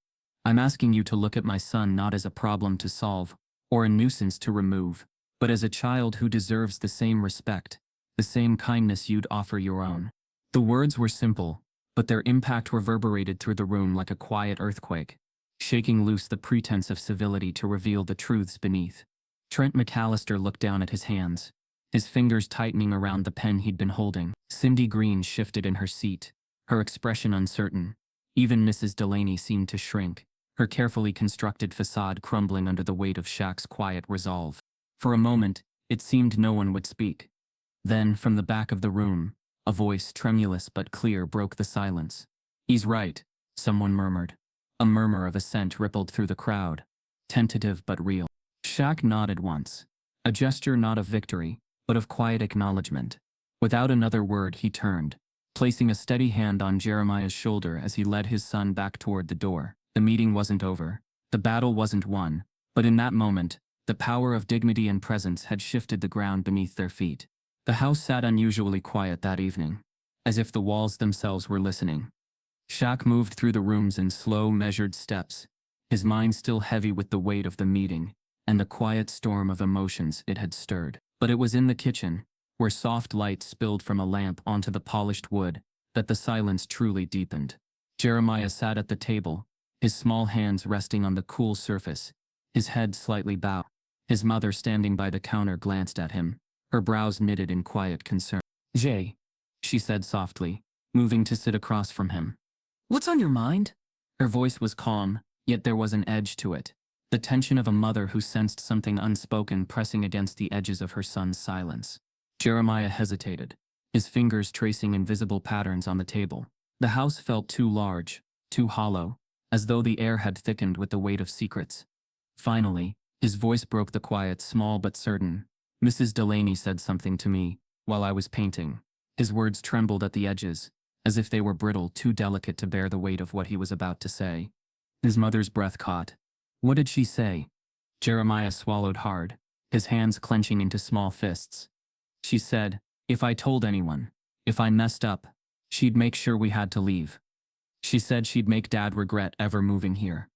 I'm asking you to look at my son not as a problem to solve, or a nuisance to remove, but as a child who deserves the same respect, the same kindness you'd offer your own." The words were simple, but their impact reverberated through the room like a quiet earthquake, shaking loose the pretense of civility to reveal the truths beneath. Trent McAllister looked down at his hands, his fingers tightening around the pen he'd been holding. Cindy Green shifted in her seat, her expression uncertain. Even Mrs. Delaney seemed to shrink, her carefully constructed facade crumbling under the weight of Shaq's quiet resolve. For a moment, it seemed no one would speak. Then, from the back of the room, a voice, tremulous but clear, broke the silence. "He's right," someone murmured. A murmur of assent rippled through the crowd, tentative but real. Shaq nodded once, a gesture not of victory, but of quiet acknowledgement. Without another word, he turned, placing a steady hand on Jeremiah's shoulder as he led his son back toward the door. The meeting wasn't over, the battle wasn't won, but in that moment, the power of dignity and presence had shifted the ground beneath their feet. The house sat unusually quiet that evening, as if the walls themselves were listening. Shaq moved through the rooms in slow, measured steps, his mind still heavy with the weight of the meeting and the quiet storm of emotions it had stirred. But it was in the kitchen, where soft light spilled from a lamp onto the polished wood, that the silence truly deepened. Jeremiah sat at the table, his small hands resting on the cool surface, his head slightly bowed. His mother, standing by the counter, glanced at him, her brows knitted in quiet concern. "Jay," she said softly, moving to sit across from him. "What's on your mind?" Her voice was calm, yet there was an edge to it, the tension of a mother who sensed something unspoken pressing against the edges of her son's silence. Jeremiah hesitated, his fingers tracing invisible patterns on the table. The house felt too large, too hollow, as though the air had thickened with the weight of secrets. Finally, his voice broke the quiet, small but certain. "Mrs. Delaney said something to me while I was painting." His words trembled at the edges, as if they were brittle, too delicate to bear the weight of what he was about to say. His mother's breath caught. "What did she say?" Jeremiah swallowed hard, his hands clenching into small fists. "She said, if I told anyone, if I messed up, she'd make sure we had to leave. She said she'd make Dad regret ever moving here."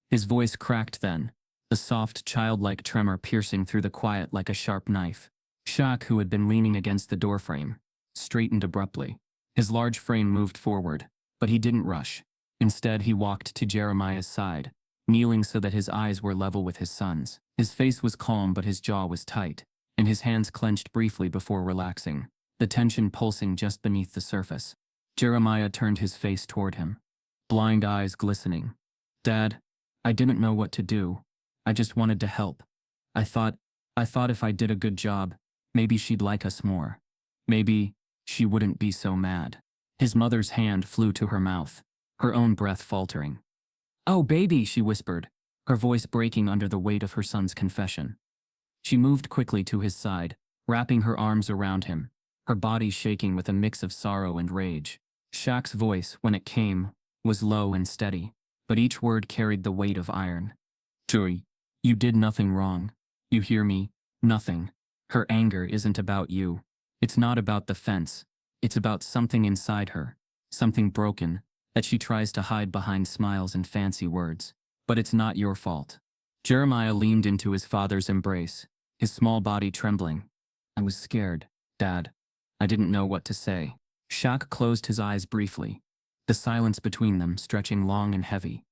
His voice cracked then, the soft, childlike tremor piercing through the quiet like a sharp knife. Shaq, who had been leaning against the doorframe, straightened abruptly. His large frame moved forward, but he didn't rush. Instead, he walked to Jeremiah's side, kneeling so that his eyes were level with his son's. His face was calm, but his jaw was tight, and his hands clenched briefly before relaxing, the tension pulsing just beneath the surface. Jeremiah turned his face toward him, blind eyes glistening, Dad, I didn't know what to do. I just wanted to help. I thought, I thought if I did a good job, maybe she'd like us more. Maybe she wouldn't be so mad. His mother's hand flew to her mouth, her own breath faltering. Oh, baby, she whispered, her voice breaking under the weight of her son's confession. She moved quickly to his side, wrapping her arms around him, her body shaking with a mix of sorrow and rage. Shaq's voice, when it came, was low and steady, but each word carried the weight of iron. Joey, you did nothing wrong. You hear me? Nothing. Her anger isn't about you. It's not about the fence. It's about something inside her, something broken, that she tries to hide behind smiles and fancy words. But it's not your fault. Jeremiah leaned into his father's embrace, his small body trembling. I was scared, Dad. I didn't know what to say. Shaq closed his eyes briefly, the silence between them stretching long and heavy.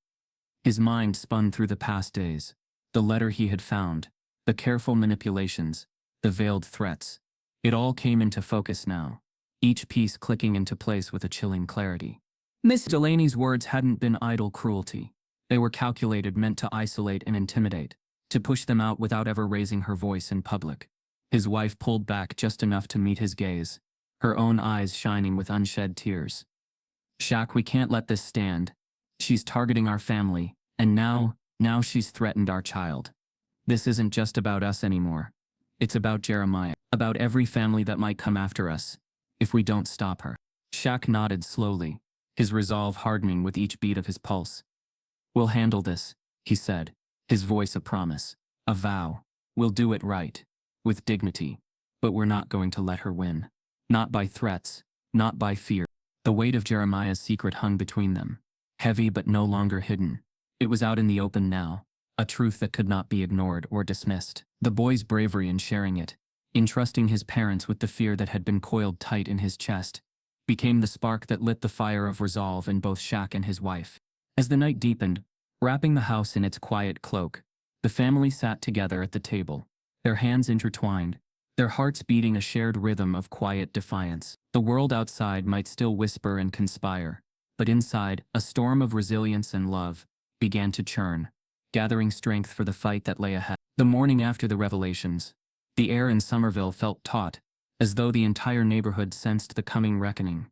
His mind spun through the past days, the letter he had found, the careful manipulations, the veiled threats. It all came into focus now, each piece clicking into place with a chilling clarity. Miss Delaney's words hadn't been idle cruelty. They were calculated, meant to isolate and intimidate, to push them out without ever raising her voice in public. His wife pulled back just enough to meet his gaze, her own eyes shining with unshed tears. Shaq, we can't let this stand. She's targeting our family, and now she's threatened our child. This isn't just about us anymore. It's about Jeremiah, about every family that might come after us, if we don't stop her. Shaq nodded slowly, his resolve hardening with each beat of his pulse. We'll handle this, he said, his voice a promise, a vow. We'll do it right, with dignity. But we're not going to let her win. Not by threats, not by fear. The weight of Jeremiah's secret hung between them, heavy but no longer hidden. It was out in the open now, a truth that could not be ignored or dismissed. The boy's bravery in sharing it, in trusting his parents with the fear that had been coiled tight in his chest, became the spark that lit the fire of resolve in both Shaq and his wife. As the night deepened, wrapping the house in its quiet cloak, the family sat together at the table, their hands intertwined, their hearts beating a shared rhythm of quiet defiance. The world outside might still whisper and conspire, but inside, a storm of resilience and love began to churn, gathering strength for the fight that lay ahead. The morning after the revelations, the air in Somerville felt taut, as though the entire neighborhood sensed the coming reckoning.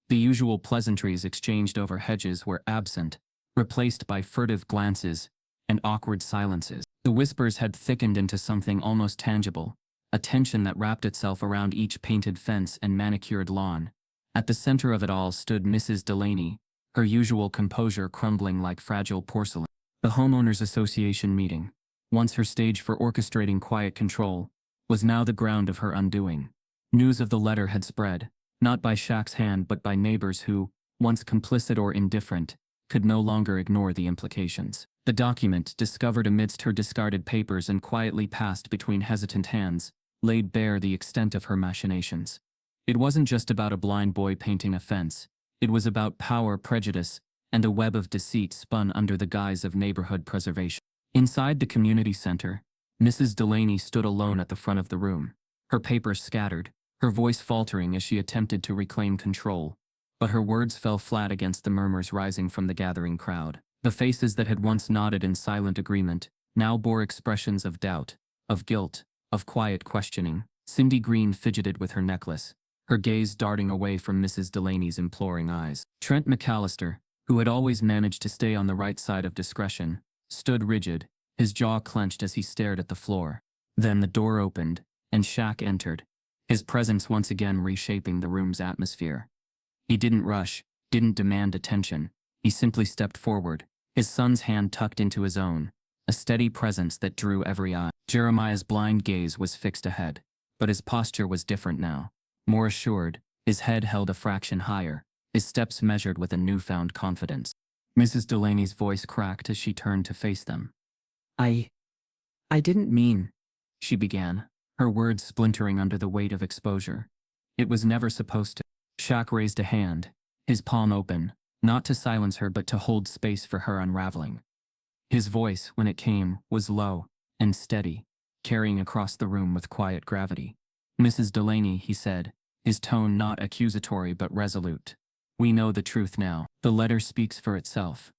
The usual pleasantries exchanged over hedges were absent, replaced by furtive glances and awkward silences. The whispers had thickened into something almost tangible, a tension that wrapped itself around each painted fence and manicured lawn. At the center of it all stood Mrs. Delaney, her usual composure crumbling like fragile porcelain. The homeowners association meeting, once her stage for orchestrating quiet control, was now the ground of her undoing. News of the letter had spread, not by Shaq's hand but by neighbors who, once complicit or indifferent, could no longer ignore the implications. The document, discovered amidst her discarded papers and quietly passed between hesitant hands, laid bare the extent of her machinations. It wasn't just about a blind boy painting a fence. It was about power, prejudice, and a web of deceit spun under the guise of neighborhood preservation. Inside the community center, Mrs. Delaney stood alone at the front of the room, her papers scattered, her voice faltering as she attempted to reclaim control. But her words fell flat against the murmurs rising from the gathering crowd. The faces that had once nodded in silent agreement now bore expressions of doubt, of guilt, of quiet questioning. Cindy Green fidgeted with her necklace, her gaze darting away from Mrs. Delaney's imploring eyes. Trent McAllister, who had always managed to stay on the right side of discretion, stood rigid, his jaw clenched as he stared at the floor. Then the door opened, and Shaq entered, his presence once again reshaping the room's atmosphere. He didn't rush, didn't demand attention. He simply stepped forward, his son's hand tucked into his own, a steady presence that drew every eye. Jeremiah's blind gaze was fixed ahead, but his posture was different now. More assured, his head held a fraction higher, his steps measured with a newfound confidence. Mrs. Delaney's voice cracked as she turned to face them. I didn't mean, she began, her words splintering under the weight of exposure. It was never supposed to. Shaq raised a hand, his palm open, not to silence her but to hold space for her unraveling. His voice, when it came, was low and steady, carrying across the room with quiet gravity. Mrs. Delaney, he said, his tone not accusatory but resolute. We know the truth now. The letter speaks for itself.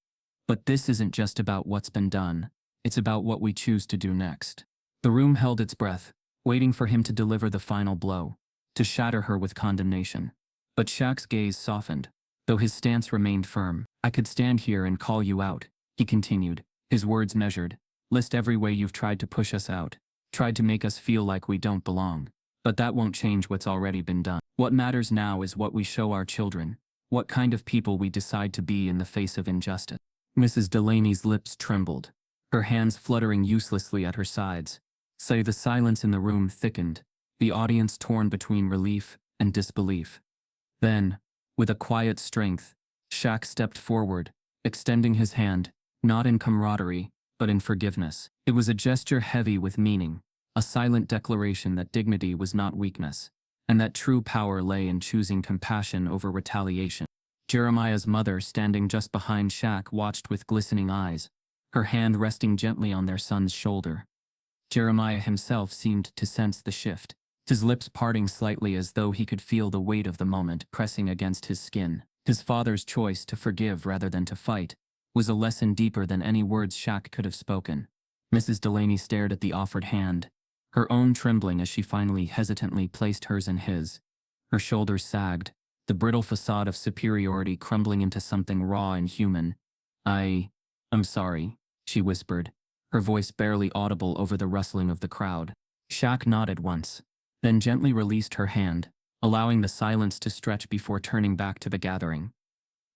But this isn't just about what's been done. It's about what we choose to do next. The room held its breath, waiting for him to deliver the final blow, to shatter her with condemnation. But Shaq's gaze softened, though his stance remained firm. I could stand here and call you out, he continued, his words measured. List every way you've tried to push us out, tried to make us feel like we don't belong. But that won't change what's already been done. What matters now is what we show our children, what kind of people we decide to be in the face of injustice. Mrs. Delaney's lips trembled, her hands fluttering uselessly at her sides. The silence in the room thickened, the audience torn between relief and disbelief. Then, with a quiet strength, Shaq stepped forward, extending his hand, not in camaraderie, but in forgiveness. It was a gesture heavy with meaning, a silent declaration that dignity was not weakness, and that true power lay in choosing compassion over retaliation. Jeremiah's mother, standing just behind Shaq, watched with glistening eyes, her hand resting gently on their son's shoulder. Jeremiah himself seemed to sense the shift, his lips parting slightly as though he could feel the weight of the moment pressing against his skin. His father's choice to forgive rather than to fight was a lesson deeper than any words Shaq could have spoken. Mrs. Delaney stared at the offered hand, her own trembling as she finally hesitantly placed hers in his. Her shoulders sagged, the brittle facade of superiority crumbling into something raw and human. I'm sorry, she whispered, her voice barely audible over the rustling of the crowd. Shaq nodded once, then gently released her hand, allowing the silence to stretch before turning back to the gathering.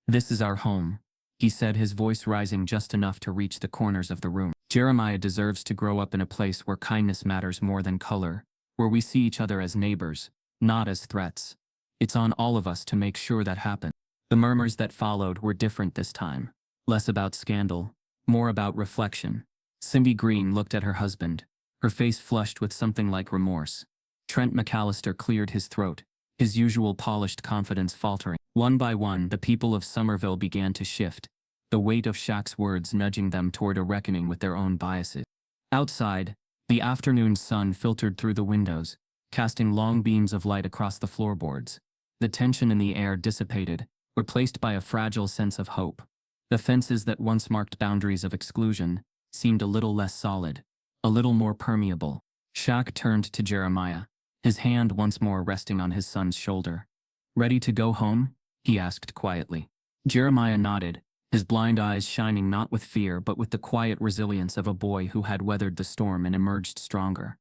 This is our home, he said, his voice rising just enough to reach the corners of the room. Jeremiah deserves to grow up in a place where kindness matters more than color, where we see each other as neighbors, not as threats. It's on all of us to make sure that happens. The murmurs that followed were different this time, less about scandal, more about reflection. Cindy Green looked at her husband, her face flushed with something like remorse. Trent McAllister cleared his throat, his usual polished confidence faltering. One by one, the people of Somerville began to shift, the weight of Shaq's words nudging them toward a reckoning with their own biases. Outside, the afternoon sun filtered through the windows, casting long beams of light across the floorboards. The tension in the air dissipated, replaced by a fragile sense of hope. The fences that once marked boundaries of exclusion seemed a little less solid, a little more permeable. Shaq turned to Jeremiah, his hand once more resting on his son's shoulder. Ready to go home? He asked quietly. Jeremiah nodded, his blind eyes shining not with fear but with the quiet resilience of a boy who had weathered the storm and emerged stronger.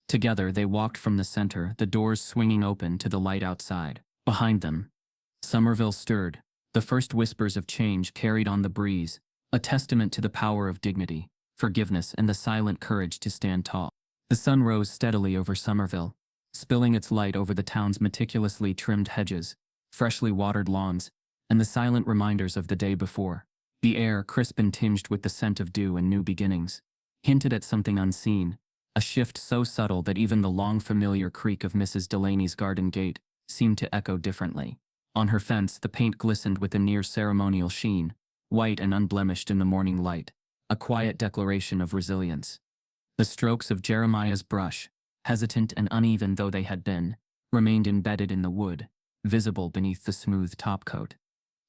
Together they walked from the center, the doors swinging open to the light outside. Behind them, Somerville stirred, the first whispers of change carried on the breeze, a testament to the power of dignity, forgiveness, and the silent courage to stand tall. The sun rose steadily over Somerville, spilling its light over the town's meticulously trimmed hedges, freshly watered lawns, and the silent reminders of the day before. The air, crisp and tinged with the scent of dew and new beginnings, hinted at something unseen, a shift so subtle that even the long-familiar creak of Mrs. Delaney's garden gate seemed to echo differently. On her fence, the paint glistened with a near-ceremonial sheen, white and unblemished in the morning light, a quiet declaration of resilience. The strokes of Jeremiah's brush, hesitant and uneven though they had been, remained embedded in the wood, visible beneath the smooth topcoat.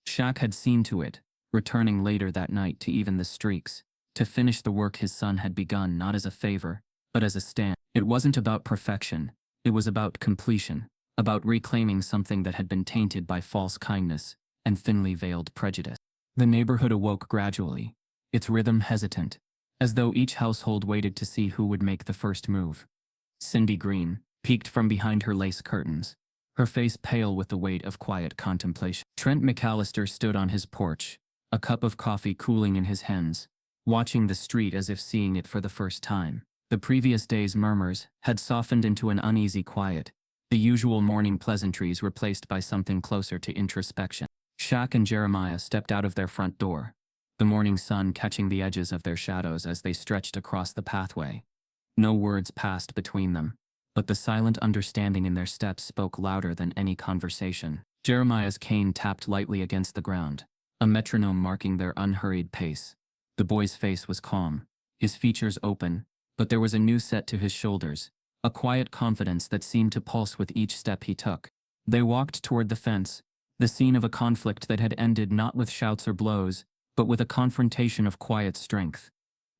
Shaq had seen to it, returning later that night to even the streaks, to finish the work his son had begun not as a favor, but as a stand. It wasn't about perfection, it was about completion, about reclaiming something that had been tainted by false kindness and thinly veiled prejudice. The neighborhood awoke gradually, its rhythm hesitant, as though each household waited to see who would make the first move. Cindy Green peeked from behind her lace curtains, her face pale with the weight of quiet contemplation. Trent McAllister stood on his porch, a cup of coffee cooling in his hands, watching the street as if seeing it for the first time. The previous day's murmurs had softened into an uneasy quiet, the usual morning pleasantries replaced by something closer to introspection. Shaq and Jeremiah stepped out of their front door, the morning sun catching the edges of their shadows as they stretched across the pathway. No words passed between them, but the silent understanding in their steps spoke louder than any conversation. Jeremiah's cane tapped lightly against the ground, a metronome marking their unhurried pace. The boy's face was calm, his features open, but there was a new set to his shoulders, a quiet confidence that seemed to pulse with each step he took. They walked toward the fence, the scene of a conflict that had ended not with shouts or blows, but but with a confrontation of quiet strength.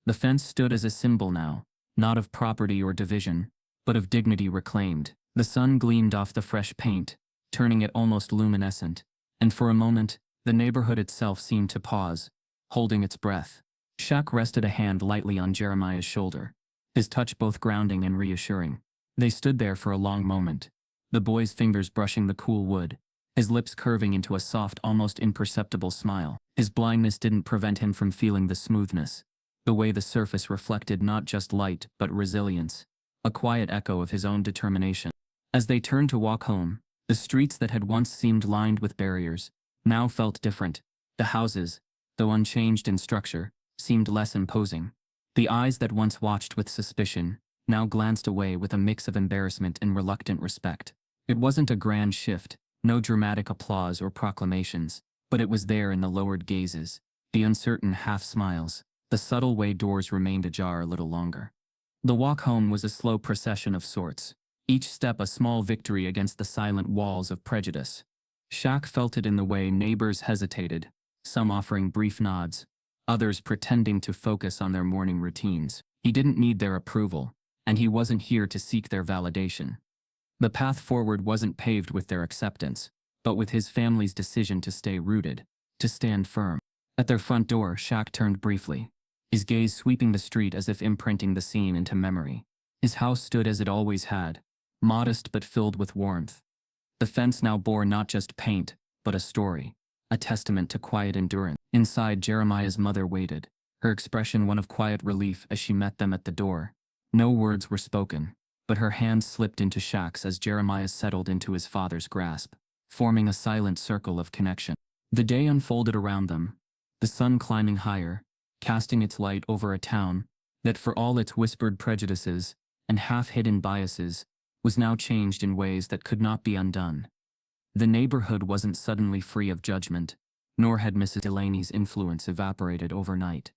The fence stood as a symbol now, not of property or division, but of dignity reclaimed. The sun gleamed off the fresh paint, turning it almost luminescent, and for a moment, the neighborhood itself seemed to pause, holding its breath. Shaq rested a hand lightly on Jeremiah's shoulder, his touch both grounding and reassuring. They stood there for a long moment, the boy's fingers brushing the cool wood, his lips curving into a soft, almost imperceptible smile. His blindness didn't prevent him from feeling the smoothness, the way the surface reflected not just light but resilience, a quiet echo of his own determination. As they turned to walk home, the streets that had once seemed lined with barriers now felt different. The houses, though unchanged in structure, seemed less imposing. The eyes that once watched with suspicion now glanced away with a mix of embarrassment and reluctant respect. It wasn't a grand shift, no dramatic applause or proclamations, but it was there in the lowered gazes, the uncertain half-smiles, the subtle way doors remained ajar a little longer. The walk home was a slow procession of sorts, each step a small victory against the silent walls of prejudice. Shaq felt it in the way neighbors hesitated, some offering brief nods, others pretending to focus on their morning routines. He didn't need their approval, and he wasn't here to seek their validation. The path forward wasn't paved with their acceptance, but with his family's decision to stay rooted, to stand firm. At their front door, Shaq turned briefly, his gaze sweeping the street as if imprinting the scene into memory. His house stood as it always had, modest but filled with warmth. The fence now bore not just paint, but a story, a testament to quiet endurance. Inside, Jeremiah's mother waited, her expression one of quiet relief as she met them at the door. No words were spoken, but her hand slipped into Shaq's as Jeremiah settled into his father's grasp, forming a silent circle of connection. The day unfolded around them, the sun climbing higher, casting its light over a town that, for all its whispered prejudices and half-hidden biases, was now changed in ways that could not be undone. The neighborhood wasn't suddenly free of judgment, nor had Mrs. Delaney's influence evaporated overnight.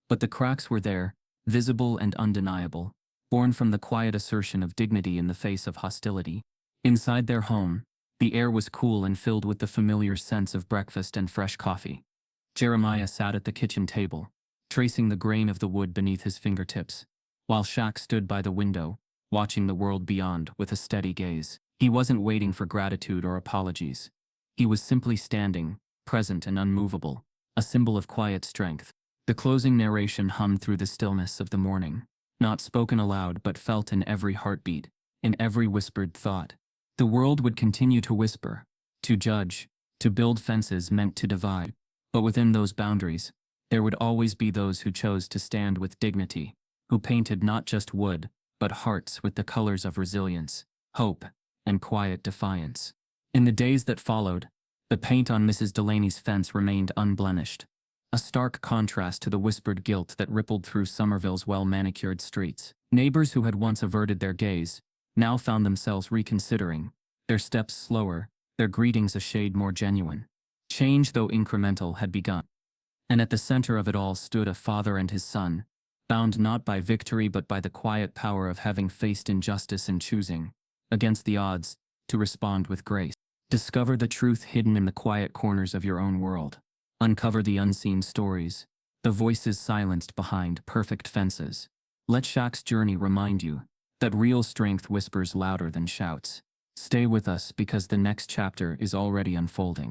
But the cracks were there, visible and undeniable, born from the quiet assertion of dignity in the face of hostility. Inside their home, the air was cool and filled with the familiar sense of breakfast and fresh coffee. Jeremiah sat at the kitchen table, tracing the grain of the wood beneath his fingertips, while Shaq stood by the window, watching the world beyond with a steady gaze. He wasn't waiting for gratitude or apologies. He was simply standing, present and unmovable, a symbol of quiet strength. The closing narration hummed through the stillness of the morning, not spoken aloud but felt in every heartbeat, in every whispered thought. The world would continue to whisper, to judge, to build fences meant to divide, but within those boundaries, there would always be those who chose to stand with dignity, who painted not just wood, but hearts with the colors of resilience, hope, and quiet defiance. In the days that followed, the paint on Mrs. Delaney's fence remained unblemished, a stark contrast to the whispered guilt that rippled through Somerville's well-manicured streets. Neighbors who had once averted their gaze now found themselves reconsidering, their steps slower, their greetings a shade more genuine. Change, though incremental, had begun. And at the center of it all stood a father and his son, bound not by victory but by the quiet power of having faced injustice and choosing, against the odds, to respond with grace. Discover the truth hidden in the quiet corners of your own world. Uncover the unseen stories, the voices silenced behind perfect fences. Let Shaq's journey remind you that real strength whispers louder than shouts. Stay with us because the next chapter is already unfolding.